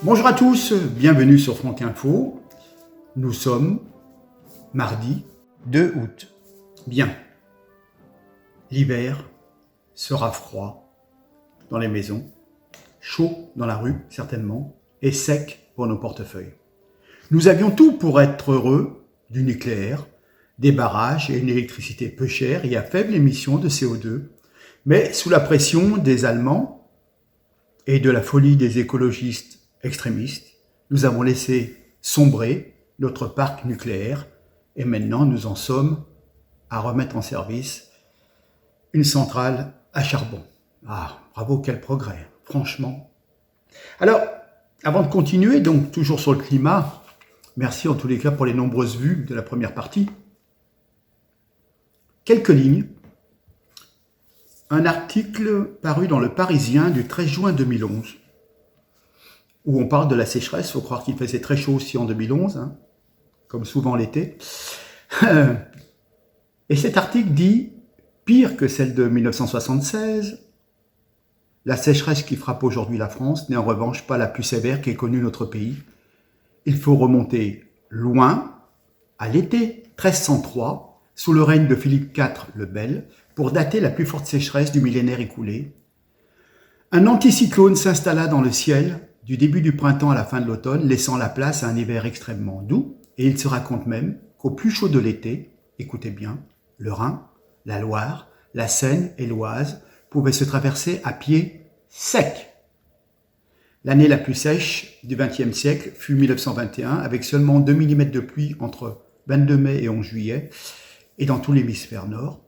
Bonjour à tous, bienvenue sur Franck Info. Nous sommes mardi 2 août. Bien, l'hiver sera froid dans les maisons, chaud dans la rue certainement, et sec pour nos portefeuilles. Nous avions tout pour être heureux du nucléaire, des barrages et une électricité peu chère et à faible émission de CO2, mais sous la pression des Allemands et de la folie des écologistes extrémistes, nous avons laissé sombrer notre parc nucléaire et maintenant nous en sommes à remettre en service une centrale à charbon. Ah, bravo, quel progrès, franchement. Alors, avant de continuer, donc toujours sur le climat, merci en tous les cas pour les nombreuses vues de la première partie. Quelques lignes. Un article paru dans Le Parisien du 13 juin 2011, où on parle de la sécheresse. Il faut croire qu'il faisait très chaud aussi en 2011, comme souvent l'été. Et cet article dit « Pire que celle de 1976, la sécheresse qui frappe aujourd'hui la France n'est en revanche pas la plus sévère qu'ait connue notre pays. Il faut remonter loin, à l'été 1303, sous le règne de Philippe IV le Bel, pour dater la plus forte sécheresse du millénaire écoulé. Un anticyclone s'installa dans le ciel du début du printemps à la fin de l'automne, laissant la place à un hiver extrêmement doux, et il se raconte même qu'au plus chaud de l'été, écoutez bien, le Rhin, la Loire, la Seine et l'Oise pouvaient se traverser à pied sec. L'année la plus sèche du XXe siècle fut 1921, avec seulement 2 mm de pluie entre 22 mai et 11 juillet, et dans tout l'hémisphère nord.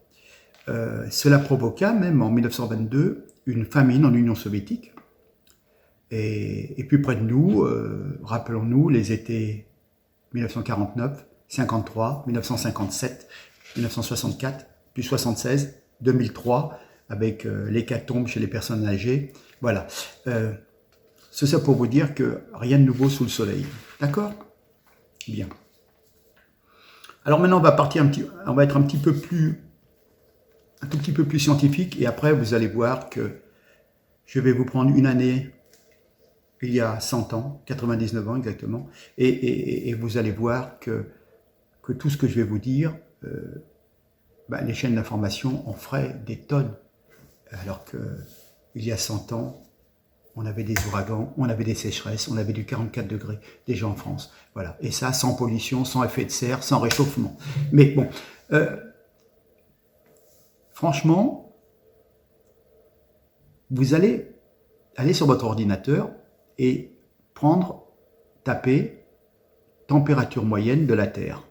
Cela provoqua même en 1922 une famine en Union soviétique. Et plus près de nous, rappelons-nous les étés 1949, 53, 1957, 1964, puis 76, 2003, avec l'hécatombe chez les personnes âgées. Voilà. C'est ça pour vous dire que rien de nouveau sous le soleil. D'accord ? Bien. Alors maintenant, on va être un tout petit peu plus scientifique, et après, vous allez voir que je vais vous prendre une année il y a 100 ans, 99 ans exactement, et vous allez voir que tout ce que je vais vous dire, les chaînes d'information en feraient des tonnes, alors qu'il y a 100 ans, on avait des ouragans, on avait des sécheresses, on avait du 44 degrés déjà en France. Voilà. Et ça, sans pollution, sans effet de serre, sans réchauffement. Mais bon, franchement, vous allez aller sur votre ordinateur et taper température moyenne de la Terre.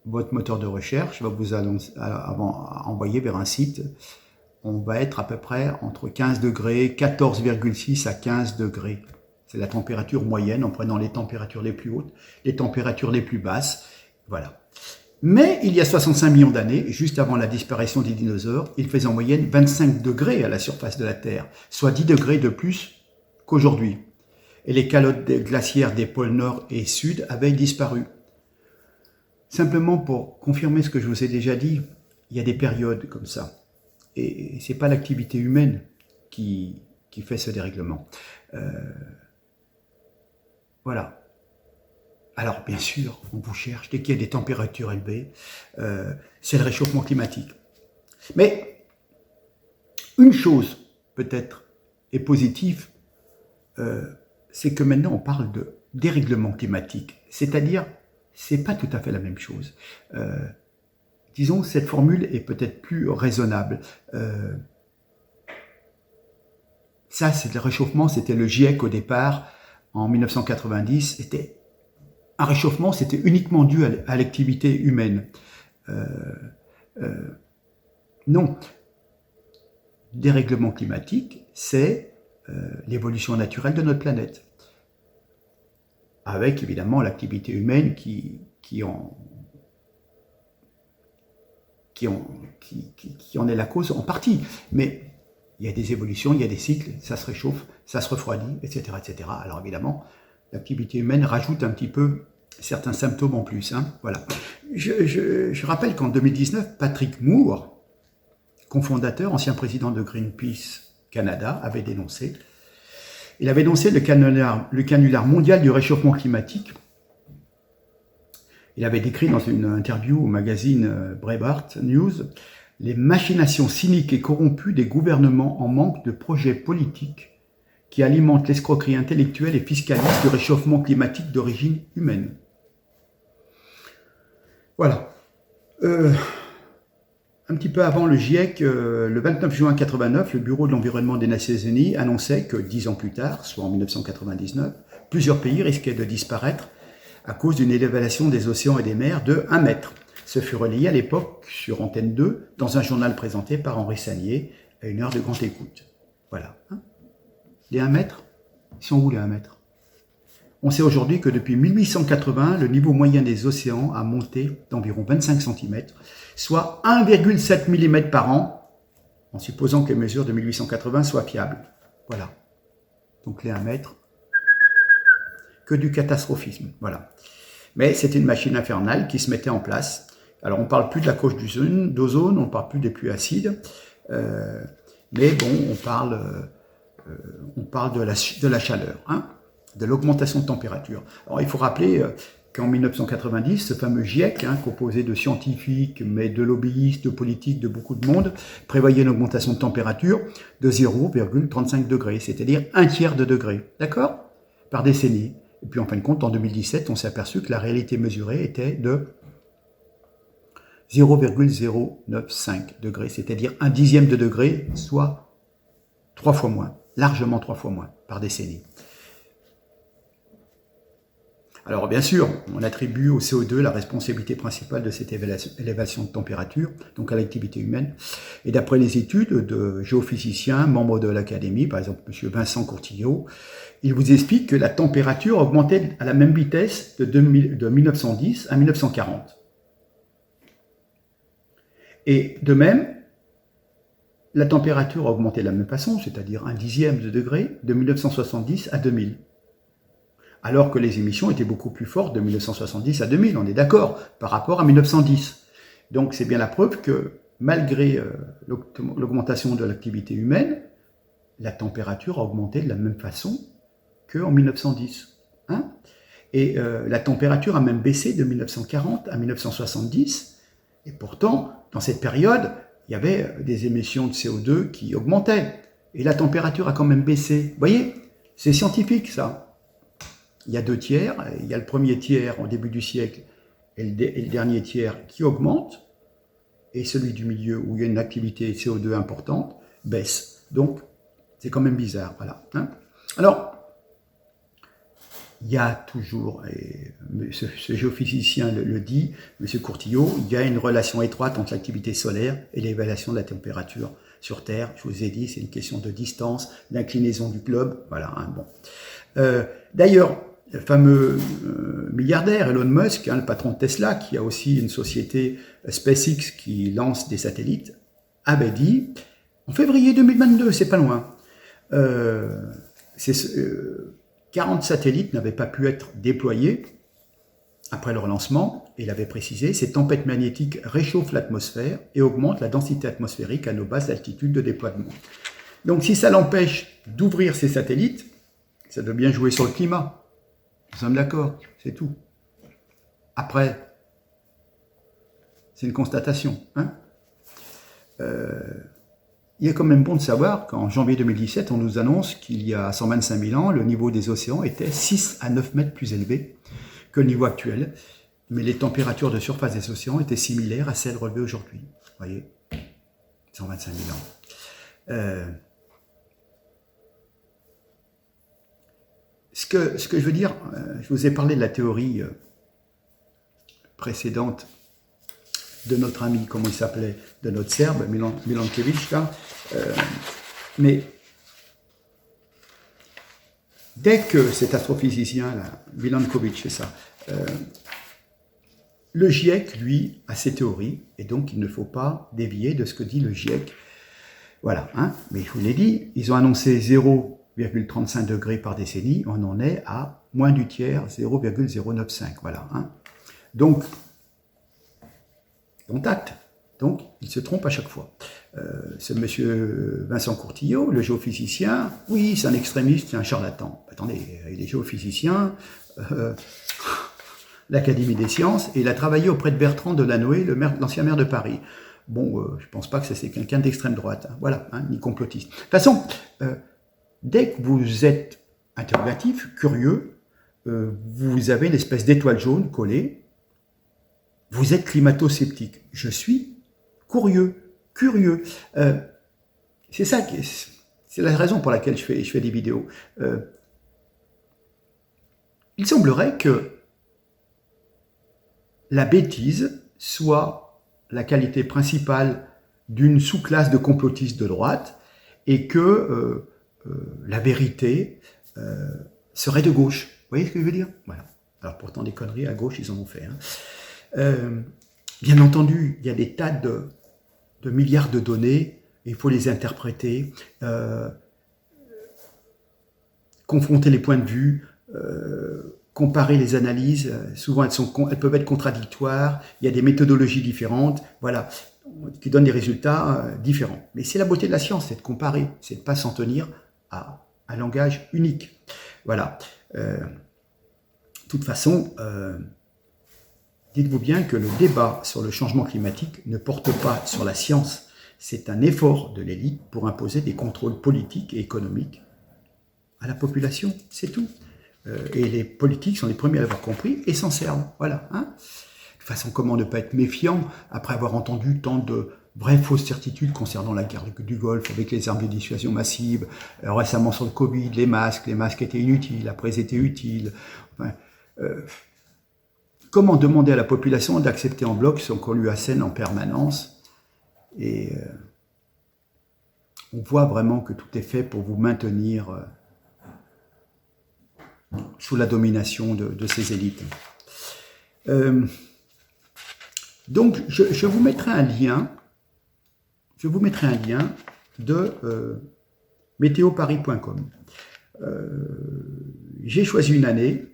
Votre moteur de recherche va vous envoyer vers un site. On va être à peu près entre 15 degrés, 14,6 à 15 degrés. C'est la température moyenne en prenant les températures les plus hautes, les températures les plus basses. Voilà. Mais il y a 65 millions d'années, juste avant la disparition des dinosaures, il faisait en moyenne 25 degrés à la surface de la Terre, soit 10 degrés de plus qu'aujourd'hui. Et les calottes glaciaires des pôles Nord et Sud avaient disparu. Simplement pour confirmer ce que je vous ai déjà dit, il y a des périodes comme ça. Et ce n'est pas l'activité humaine qui fait ce dérèglement. Voilà. Alors, bien sûr, on vous cherche, dès qu'il y a des températures élevées, c'est le réchauffement climatique. Mais une chose, peut-être, est positive, c'est que maintenant on parle de dérèglement climatique. C'est-à-dire, c'est pas tout à fait la même chose. Disons, cette formule est peut-être plus raisonnable. Ça, c'est le réchauffement, c'était le GIEC au départ, en 1990, un réchauffement, c'était uniquement dû à l'activité humaine. Non. Dérèglement climatique, c'est l'évolution naturelle de notre planète. Avec évidemment l'activité humaine qui en est la cause en partie. Mais il y a des évolutions, il y a des cycles, ça se réchauffe, ça se refroidit, etc. etc. Alors évidemment, l'activité humaine rajoute un petit peu certains symptômes en plus. Voilà. Je rappelle qu'en 2019, Patrick Moore, cofondateur, ancien président de Greenpeace Canada, avait dénoncé Il avait énoncé le canular mondial du réchauffement climatique. Il avait décrit dans une interview au magazine Breitbart News les machinations cyniques et corrompues des gouvernements en manque de projets politiques qui alimentent l'escroquerie intellectuelle et fiscaliste du réchauffement climatique d'origine humaine. Voilà. Un petit peu avant le GIEC, le 29 juin 1989, le Bureau de l'environnement des Nations Unies annonçait que 10 ans plus tard, soit en 1999, plusieurs pays risquaient de disparaître à cause d'une élévation des océans et des mers de 1 mètre. Ce fut relayé à l'époque sur Antenne 2 dans un journal présenté par Henri Sagnier à une heure de grande écoute. Voilà. Les 1 mètre, ils sont où les 1 mètre? On sait aujourd'hui que depuis 1880, le niveau moyen des océans a monté d'environ 25 cm, soit 1,7 mm par an, en supposant que les mesures de 1880 soient fiables. Voilà. Donc les 1 mètre, que du catastrophisme. Voilà. Mais c'était une machine infernale qui se mettait en place. Alors on ne parle plus de la couche d'ozone, on ne parle plus des pluies acides, mais bon, on parle de la chaleur, hein, de l'augmentation de température. Alors il faut rappeler qu'en 1990, ce fameux GIEC, hein, composé de scientifiques, mais de lobbyistes, de politiques, de beaucoup de monde, prévoyait une augmentation de température de 0,35 degrés, c'est-à-dire 1/3 de degré, d'accord, par décennie. Et puis en fin de compte, en 2017, on s'est aperçu que la réalité mesurée était de 0,095 degrés, c'est-à-dire 1/10 de degré, soit 3 fois moins, largement 3 fois moins par décennie. Alors bien sûr, on attribue au CO2 la responsabilité principale de cette élévation de température, donc à l'activité humaine. Et d'après les études de géophysiciens, membres de l'Académie, par exemple M. Vincent Courtillot, il vous explique que la température augmentait à la même vitesse de 1910 à 1940. Et de même, la température a augmenté de la même façon, c'est-à-dire 1/10 de degré, de 1970 à 2000. Alors que les émissions étaient beaucoup plus fortes de 1970 à 2000, on est d'accord, par rapport à 1910. Donc c'est bien la preuve que malgré l'augmentation de l'activité humaine, la température a augmenté de la même façon qu'en 1910. Hein, et la température a même baissé de 1940 à 1970, et pourtant, dans cette période, il y avait des émissions de CO2 qui augmentaient, et la température a quand même baissé. Vous voyez, c'est scientifique ça. Il y a 2 tiers, il y a le premier tiers au début du siècle et le dernier tiers qui augmente, et celui du milieu où il y a une activité CO2 importante baisse. Donc, c'est quand même bizarre. Voilà. Hein. Alors, il y a toujours, et ce géophysicien le dit, M. Courtillot, il y a une relation étroite entre l'activité solaire et l'élévation de la température sur Terre. Je vous ai dit, c'est une question de distance, d'inclinaison du globe. Voilà. Hein, bon. D'ailleurs, le fameux milliardaire Elon Musk, hein, le patron de Tesla, qui a aussi une société SpaceX qui lance des satellites, avait dit, en février 2022, c'est pas loin, 40 satellites n'avaient pas pu être déployés après leur lancement, et il avait précisé, ces tempêtes magnétiques réchauffent l'atmosphère et augmentent la densité atmosphérique à nos basses altitudes de déploiement. Donc si ça l'empêche d'ouvrir ces satellites, ça doit bien jouer sur le climat. Nous sommes d'accord, c'est tout. Après, c'est une constatation. Hein, il est quand même bon de savoir qu'en janvier 2017, on nous annonce qu'il y a 125 000 ans, le niveau des océans était 6 à 9 mètres plus élevé que le niveau actuel, mais les températures de surface des océans étaient similaires à celles relevées aujourd'hui. Vous voyez, 125 000 ans. Ce que je veux dire, je vous ai parlé de la théorie précédente de notre ami, comment il s'appelait, de notre Serbe, Milanković, là. Mais dès que cet astrophysicien, là, Milanković, c'est ça, le GIEC, lui, a ses théories, et donc il ne faut pas dévier de ce que dit le GIEC. Voilà, hein, mais je vous l'ai dit, ils ont annoncé 0,35 degrés par décennie, on en est à moins du tiers, 0,095, voilà. Hein. Donc, on tacte. Donc, il se trompe à chaque fois. ce monsieur Vincent Courtillot, le géophysicien, oui, c'est un extrémiste, c'est un charlatan. Attendez, il est géophysicien, l'Académie des sciences, et il a travaillé auprès de Bertrand Delanoë, l'ancien maire de Paris. Bon, je ne pense pas que c'est quelqu'un d'extrême droite, hein, voilà, hein, ni complotiste. De toute façon, dès que vous êtes interrogatif, curieux, vous avez une espèce d'étoile jaune collée, vous êtes climato-sceptique. Je suis curieux. C'est ça, c'est la raison pour laquelle je fais des vidéos. Il semblerait que la bêtise soit la qualité principale d'une sous-classe de complotistes de droite et que la vérité serait de gauche. Vous voyez ce que je veux dire? Voilà. Alors pourtant des conneries à gauche, ils en ont fait. Hein. Bien entendu, il y a des tas de milliards de données, il faut les interpréter, confronter les points de vue, comparer les analyses, souvent elles peuvent être contradictoires, il y a des méthodologies différentes, voilà, qui donnent des résultats différents. Mais c'est la beauté de la science, c'est de comparer, c'est de ne pas s'en tenir à un langage unique. Voilà. De toute façon, dites-vous bien que le débat sur le changement climatique ne porte pas sur la science. C'est un effort de l'élite pour imposer des contrôles politiques et économiques à la population, c'est tout. Et les politiques sont les premiers à l'avoir compris et s'en servent. Voilà. Hein. De toute façon, comment ne pas être méfiant après avoir entendu tant de vraies fausses certitudes concernant la guerre du Golfe avec les armes de dissuasion massive, récemment sur le Covid, les masques étaient inutiles, après ils étaient utiles. Enfin, comment demander à la population d'accepter en bloc ce qu'on lui assène en permanence? Et on voit vraiment que tout est fait pour vous maintenir sous la domination de ces élites. Donc, je vous mettrai un lien. Je vous mettrai un lien de météoparis.com. J'ai choisi une année,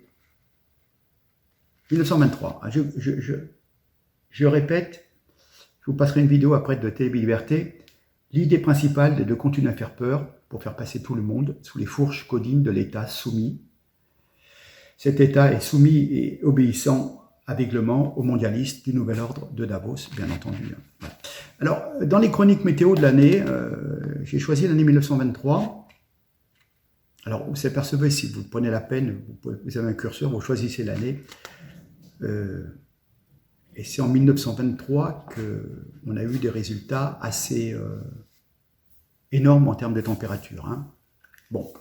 1923. Je répète, je vous passerai une vidéo après de Télé Liberté. L'idée principale est de continuer à faire peur pour faire passer tout le monde sous les fourches caudines de l'État soumis. Cet État est soumis et obéissant aveuglément aux mondialistes du nouvel ordre de Davos, bien entendu. Alors, dans les chroniques météo de l'année, j'ai choisi l'année 1923. Alors, vous apercevez, si vous prenez la peine, vous avez un curseur, vous choisissez l'année. Et c'est en 1923 qu'on a eu des résultats assez énormes en termes de température. Hein. Bon.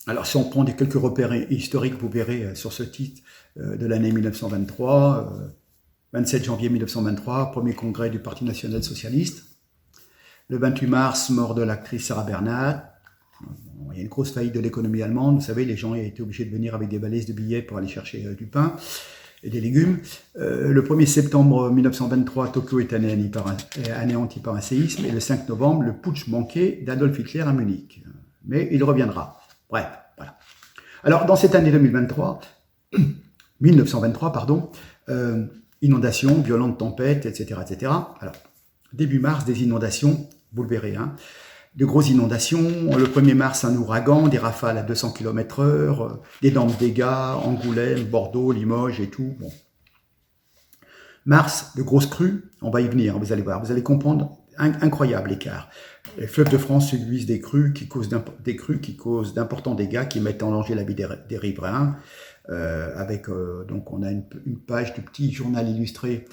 Alors, si on prend quelques repères historiques, vous verrez sur ce titre de l'année 1923, 27 janvier 1923, premier congrès du Parti national socialiste. Le 28 mars, mort de l'actrice Sarah Bernhardt. Il y a une grosse faillite de l'économie allemande. Vous savez, les gens étaient obligés de venir avec des valises de billets pour aller chercher du pain et des légumes. Le 1er septembre 1923, Tokyo est anéanti par un séisme. Et le 5 novembre, le putsch manqué d'Adolf Hitler à Munich. Mais il reviendra. Bref, voilà. Alors, dans cette année 1923, inondations, violentes tempêtes, etc., etc. Alors, début mars, des inondations, vous le verrez, hein. De grosses inondations. Le 1er mars, un ouragan, des rafales à 200 km/h, d'énormes dégâts, Angoulême, Bordeaux, Limoges et tout. Bon. Mars, de grosses crues, on va y venir, vous allez voir, vous allez comprendre, incroyable l'écart. Les fleuves de France subissent des crues qui causent d'importants dégâts, qui mettent en danger la vie des riverains. Donc on a une page du petit journal illustré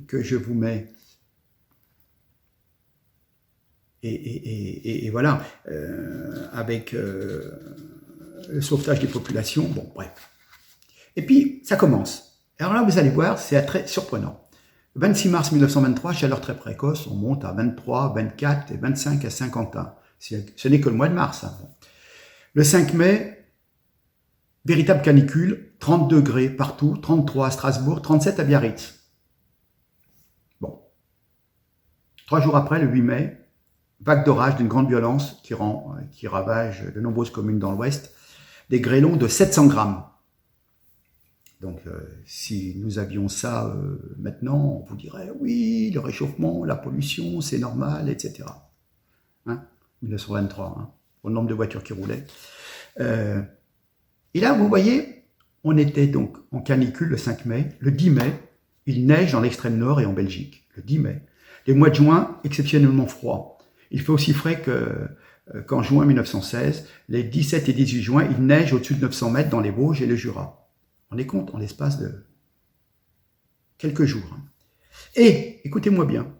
que je vous mets. Et voilà, avec le sauvetage des populations, bon, bref. Et puis, ça commence. Alors là, vous allez voir, c'est très surprenant. Le 26 mars 1923, chaleur très précoce, on monte à 23, 24 et 25 à Saint-Quentin. Ce n'est que le mois de mars. Hein. Le 5 mai, véritable canicule, 30 degrés partout, 33 à Strasbourg, 37 à Biarritz. Bon. 3 jours après, le 8 mai, vague d'orage d'une grande violence qui ravage de nombreuses communes dans l'ouest, des grêlons de 700 grammes. Donc, si nous avions ça maintenant, on vous dirait, oui, le réchauffement, la pollution, c'est normal, etc. Hein, 1923, hein, au nombre de voitures qui roulaient. Et là, vous voyez, on était donc en canicule le 5 mai. Le 10 mai, il neige dans l'extrême nord et en Belgique. Le 10 mai. Les mois de juin, exceptionnellement froids. Il fait aussi frais qu'en juin 1916. Les 17 et 18 juin, il neige au-dessus de 900 mètres dans les Vosges et le Jura. On est compte en l'espace de quelques jours. Et, écoutez-moi bien,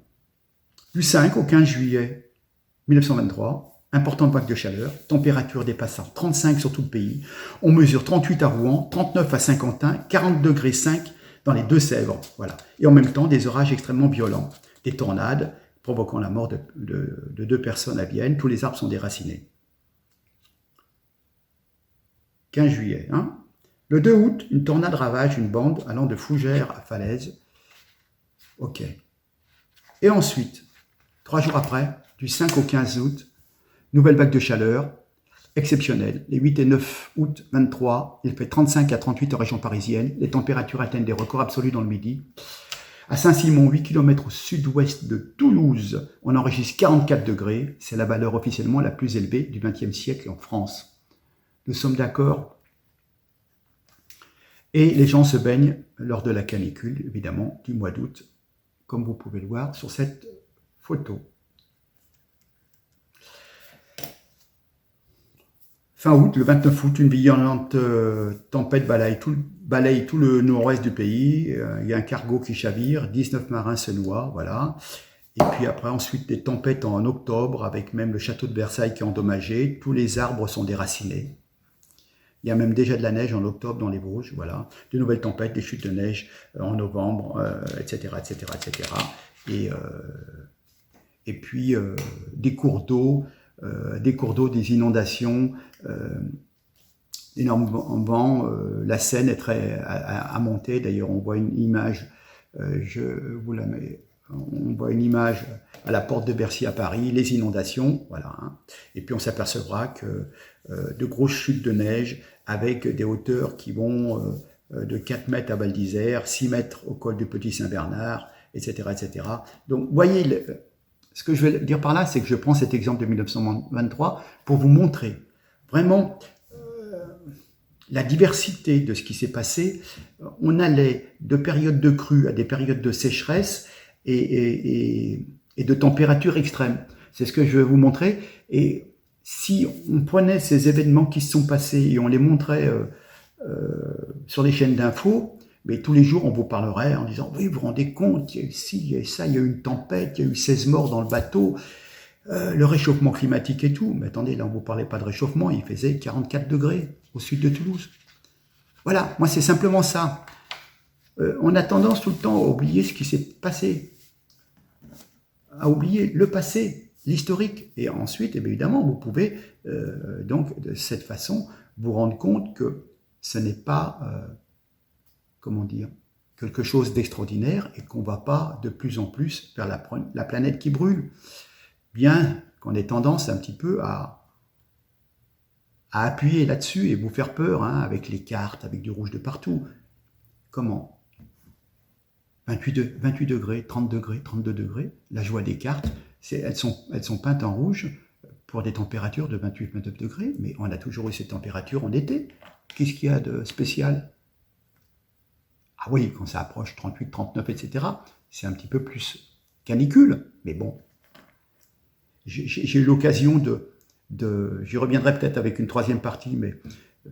du 5 au 15 juillet 1923, importante vague de chaleur, température dépassant 35 sur tout le pays. On mesure 38 à Rouen, 39 à Saint-Quentin, 40 degrés 5 dans les Deux-Sèvres. Voilà. Et en même temps, des orages extrêmement violents, des tornades provoquant la mort de 2 personnes à Vienne. Tous les arbres sont déracinés. 15 juillet. Hein. Le 2 août, une tornade ravage une bande allant de Fougères à Falaise. Ok. Et ensuite, 3 jours après, du 5 au 15 août, nouvelle vague de chaleur, exceptionnelle. Les 8 et 9 août 23, il fait 35 à 38 en région parisienne. Les températures atteignent des records absolus dans le midi. À Saint-Simon, 8 km au sud-ouest de Toulouse, on enregistre 44 degrés. C'est la valeur officiellement la plus élevée du XXe siècle en France. Nous sommes d'accord. Et les gens se baignent lors de la canicule, évidemment, du mois d'août, comme vous pouvez le voir sur cette photo. Fin août, le 29 août, une violente tempête balaye tout le nord-ouest du pays. Il y a un cargo qui chavire, 19 marins se noient, voilà. Et puis après, ensuite, des tempêtes en octobre, avec même le château de Versailles qui est endommagé. Tous les arbres sont déracinés. Il y a même déjà de la neige en octobre dans les Vosges, voilà. De nouvelles tempêtes, des chutes de neige en novembre, etc., etc., etc. Et puis, des cours d'eau, des inondations, énorme vent, la Seine est très à monter. D'ailleurs, on voit une image, je vous la mets, on voit une image à la porte de Bercy à Paris, les inondations, voilà. Hein. Et puis on s'apercevra que de grosses chutes de neige avec des hauteurs qui vont de 4 mètres à Val d'Isère, 6 mètres au col du Petit Saint-Bernard, etc., etc. Donc, voyez, ce que je veux dire par là, c'est que je prends cet exemple de 1923 pour vous montrer vraiment la diversité de ce qui s'est passé. On allait de périodes de crue à des périodes de sécheresse et de températures extrêmes. C'est ce que je vais vous montrer. Et si on prenait ces événements qui se sont passés et on les montrait sur les chaînes d'infos, mais tous les jours, on vous parlerait en disant « Oui, vous vous rendez compte, il y a eu ci, il y a eu ça, il y a eu une tempête, il y a eu 16 morts dans le bateau, le réchauffement climatique et tout. » Mais attendez, là, on ne vous parlait pas de réchauffement, il faisait 44 degrés au sud de Toulouse. Voilà, moi, c'est simplement ça. On a tendance tout le temps à oublier ce qui s'est passé, à oublier le passé, l'historique. Et ensuite, évidemment, vous pouvez, donc, de cette façon, vous rendre compte que ce n'est pas... comment dire, quelque chose d'extraordinaire et qu'on ne va pas de plus en plus vers la planète qui brûle. Bien qu'on ait tendance un petit peu à appuyer là-dessus et vous faire peur, hein, avec les cartes, avec du rouge de partout. Comment 28 degrés, 30 degrés, 32 degrés, la joie des cartes, elles sont peintes en rouge pour des températures de 28-29 degrés, mais on a toujours eu cette température en été. Qu'est-ce qu'il y a de spécial ? Ah oui, quand ça approche 38, 39, etc., c'est un petit peu plus canicule. Mais bon, j'ai eu l'occasion j'y reviendrai peut-être avec une troisième partie, mais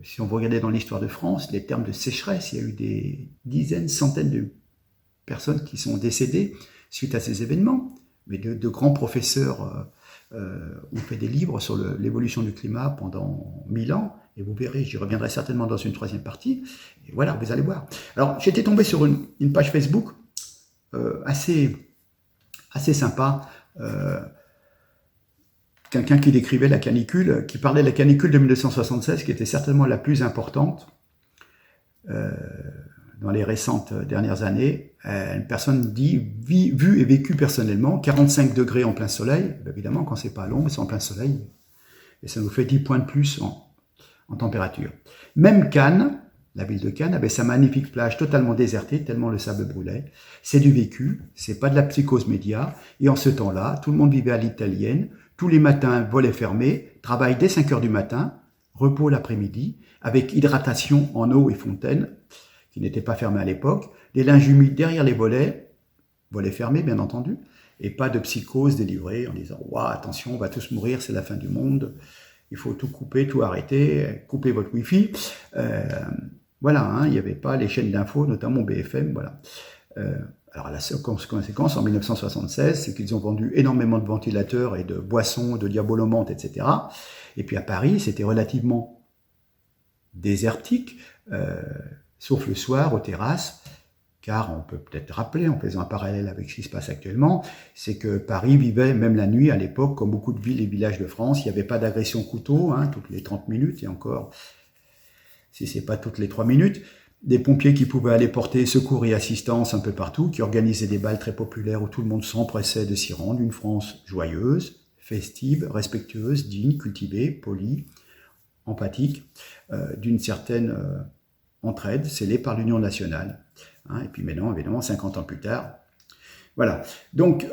si on regardait dans l'histoire de France, les termes de sécheresse, il y a eu des dizaines, centaines de personnes qui sont décédées suite à ces événements. Mais de grands professeurs ont fait des livres sur l'évolution du climat pendant 1000 ans. Et vous verrez, j'y reviendrai certainement dans une troisième partie. Et voilà, vous allez voir. Alors, j'étais tombé sur une page Facebook assez sympa. Quelqu'un qui décrivait la canicule, qui parlait de la canicule de 1976, qui était certainement la plus importante dans les récentes dernières années. Une personne dit, vu et vécu personnellement, 45 degrés en plein soleil. Évidemment, quand c'est pas long, mais c'est en plein soleil. Et ça nous fait 10 points de plus en température. Même Cannes, la ville de Cannes, avait sa magnifique plage totalement désertée, tellement le sable brûlait. C'est du vécu, c'est pas de la psychose média. Et en ce temps-là, tout le monde vivait à l'italienne. Tous les matins, volets fermés, travail dès 5 heures du matin, repos l'après-midi, avec hydratation en eau et fontaine, qui n'étaient pas fermées à l'époque, des linges humides derrière les volets fermés bien entendu, et pas de psychose délivrée en disant « Waouh, attention, on va tous mourir, c'est la fin du monde, il faut tout couper, tout arrêter, couper votre Wi-Fi ». Voilà, hein, il n'y avait pas les chaînes d'infos, notamment BFM, voilà. Alors la conséquence, en 1976, c'est qu'ils ont vendu énormément de ventilateurs et de boissons, de diabolomantes, etc. Et puis à Paris, c'était relativement désertique, sauf le soir, aux terrasses, car on peut peut-être rappeler, en faisant un parallèle avec ce qui se passe actuellement, c'est que Paris vivait, même la nuit à l'époque, comme beaucoup de villes et villages de France, il n'y avait pas d'agression couteau, hein, toutes les 30 minutes, et encore, si ce n'est pas toutes les 3 minutes, des pompiers qui pouvaient aller porter secours et assistance un peu partout, qui organisaient des bals très populaires où tout le monde s'empressait de s'y rendre, une France joyeuse, festive, respectueuse, digne, cultivée, polie, empathique, d'une certaine entraide scellée par l'Union nationale. Hein, et puis maintenant, évidemment, 50 ans plus tard, voilà. Donc,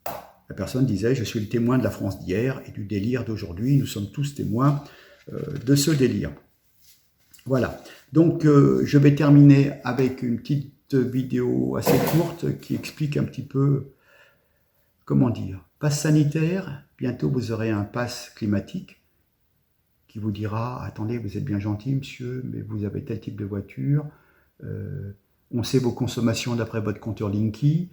la personne disait « Je suis le témoin de la France d'hier et du délire d'aujourd'hui. Nous sommes tous témoins de ce délire. » Voilà. Donc, je vais terminer avec une petite vidéo assez courte qui explique un petit peu, comment dire, passe sanitaire. Bientôt, vous aurez un passe climatique qui vous dira « Attendez, vous êtes bien gentil, monsieur, mais vous avez tel type de voiture. On sait vos consommations d'après votre compteur Linky.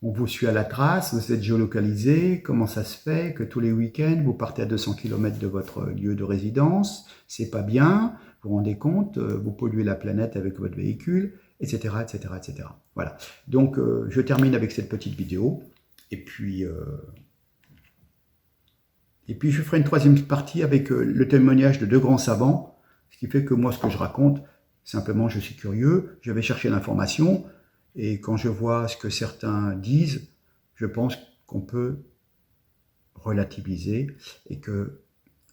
On vous suit à la trace, vous êtes géolocalisé. Comment ça se fait que tous les week-ends, vous partez à 200 km de votre lieu de résidence? C'est pas bien, vous vous rendez compte, vous polluez la planète avec votre véhicule, etc. etc., etc. Voilà. Donc, je termine avec cette petite vidéo. Et puis je ferai une troisième partie avec le témoignage de 2 grands savants, ce qui fait que moi, ce que je raconte, simplement, je suis curieux, je vais chercher l'information, et quand je vois ce que certains disent, je pense qu'on peut relativiser, et que,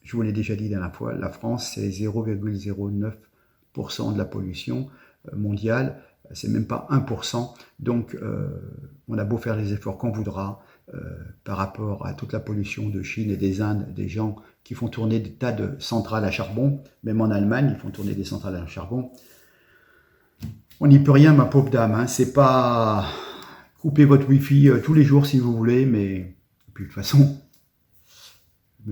je vous l'ai déjà dit la dernière fois, la France, c'est 0,09% de la pollution mondiale, c'est même pas 1%, donc on a beau faire les efforts qu'on voudra, par rapport à toute la pollution de Chine et des Indes, des gens qui font tourner des tas de centrales à charbon, même en Allemagne, ils font tourner des centrales à charbon. On n'y peut rien, ma pauvre dame, hein. C'est pas couper votre Wi-Fi tous les jours si vous voulez, mais et puis de toute façon, je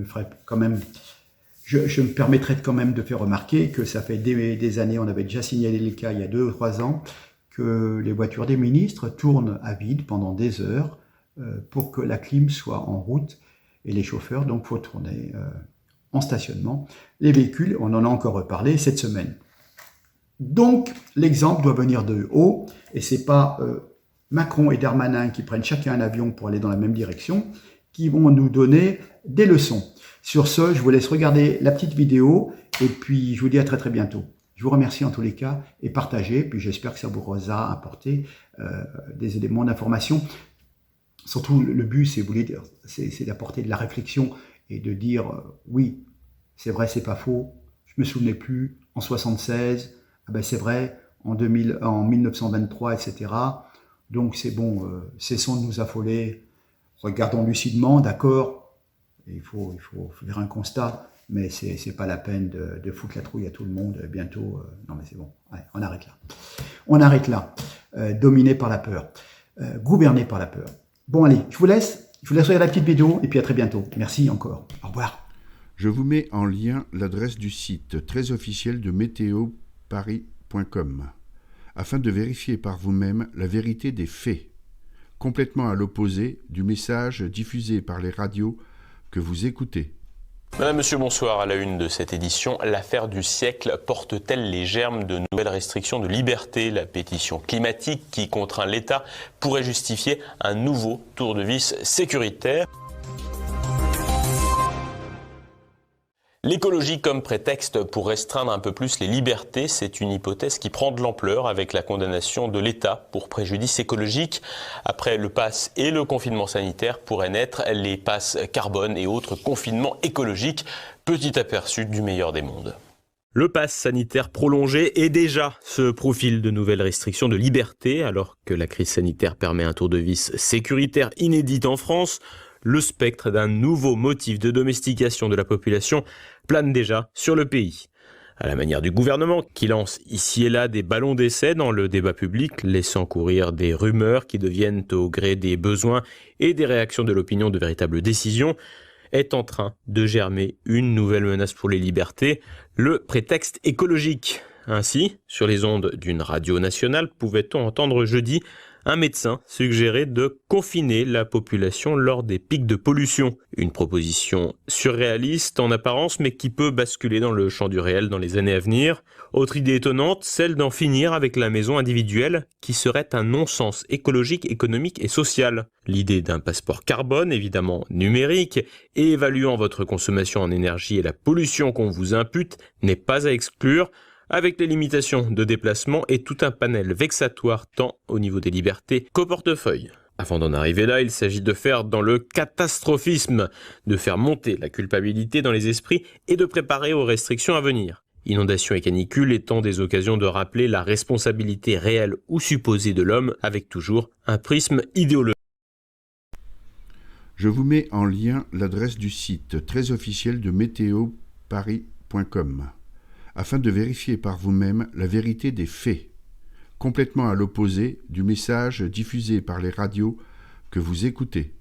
me permettrai quand même de faire remarquer que ça fait des années, on avait déjà signalé le cas il y a 2 ou 3 ans, que les voitures des ministres tournent à vide pendant des heures, pour que la clim soit en route, et les chauffeurs, donc, faut tourner en stationnement. Les véhicules, on en a encore reparlé cette semaine. Donc, l'exemple doit venir de haut, et c'est pas Macron et Darmanin qui prennent chacun un avion pour aller dans la même direction, qui vont nous donner des leçons. Sur ce, je vous laisse regarder la petite vidéo, et puis je vous dis à très très bientôt. Je vous remercie en tous les cas, et partagez, puis j'espère que ça vous aura apporté des éléments d'information. Surtout, le but, c'est d'apporter de la réflexion et de dire oui, c'est vrai, c'est pas faux. Je me souvenais plus en 76, ah ben c'est vrai en 1923, etc. Donc c'est bon, cessons de nous affoler, regardons lucidement, d'accord. Il faut faire un constat, mais c'est pas la peine de foutre la trouille à tout le monde. Bientôt, non mais c'est bon, ouais, on arrête là. On arrête là. Dominé par la peur, gouverné par la peur. Bon allez, je vous laisse regarder la petite vidéo et puis à très bientôt. Merci encore. Au revoir. Je vous mets en lien l'adresse du site très officiel de météoparis.com afin de vérifier par vous-même la vérité des faits, complètement à l'opposé du message diffusé par les radios que vous écoutez. Madame, Monsieur, bonsoir. À la une de cette édition, l'affaire du siècle porte-t-elle les germes de nouvelles restrictions de liberté? La pétition climatique qui contraint l'État pourrait justifier un nouveau tour de vis sécuritaire. L'écologie comme prétexte pour restreindre un peu plus les libertés, c'est une hypothèse qui prend de l'ampleur avec la condamnation de l'État pour préjudice écologique. Après le pass et le confinement sanitaire pourraient naître les passes carbone et autres confinements écologiques. Petit aperçu du meilleur des mondes. Le pass sanitaire prolongé et déjà ce profil de nouvelles restrictions de liberté, alors que la crise sanitaire permet un tour de vis sécuritaire inédit en France, le spectre d'un nouveau motif de domestication de la population plane déjà sur le pays. À la manière du gouvernement qui lance ici et là des ballons d'essai dans le débat public, laissant courir des rumeurs qui deviennent au gré des besoins et des réactions de l'opinion de véritables décisions, est en train de germer une nouvelle menace pour les libertés, le prétexte écologique. Ainsi, sur les ondes d'une radio nationale, pouvait-on entendre jeudi un médecin suggérer de confiner la population lors des pics de pollution. Une proposition surréaliste en apparence, mais qui peut basculer dans le champ du réel dans les années à venir. Autre idée étonnante, celle d'en finir avec la maison individuelle, qui serait un non-sens écologique, économique et social. L'idée d'un passeport carbone, évidemment numérique, et évaluant votre consommation en énergie et la pollution qu'on vous impute, n'est pas à exclure, avec les limitations de déplacement et tout un panel vexatoire tant au niveau des libertés qu'au portefeuille. Avant d'en arriver là, il s'agit de faire dans le catastrophisme, de faire monter la culpabilité dans les esprits et de préparer aux restrictions à venir. Inondations et canicules étant des occasions de rappeler la responsabilité réelle ou supposée de l'homme, avec toujours un prisme idéologique. Je vous mets en lien l'adresse du site très officiel de météoparis.com afin de vérifier par vous-même la vérité des faits, complètement à l'opposé du message diffusé par les radios que vous écoutez.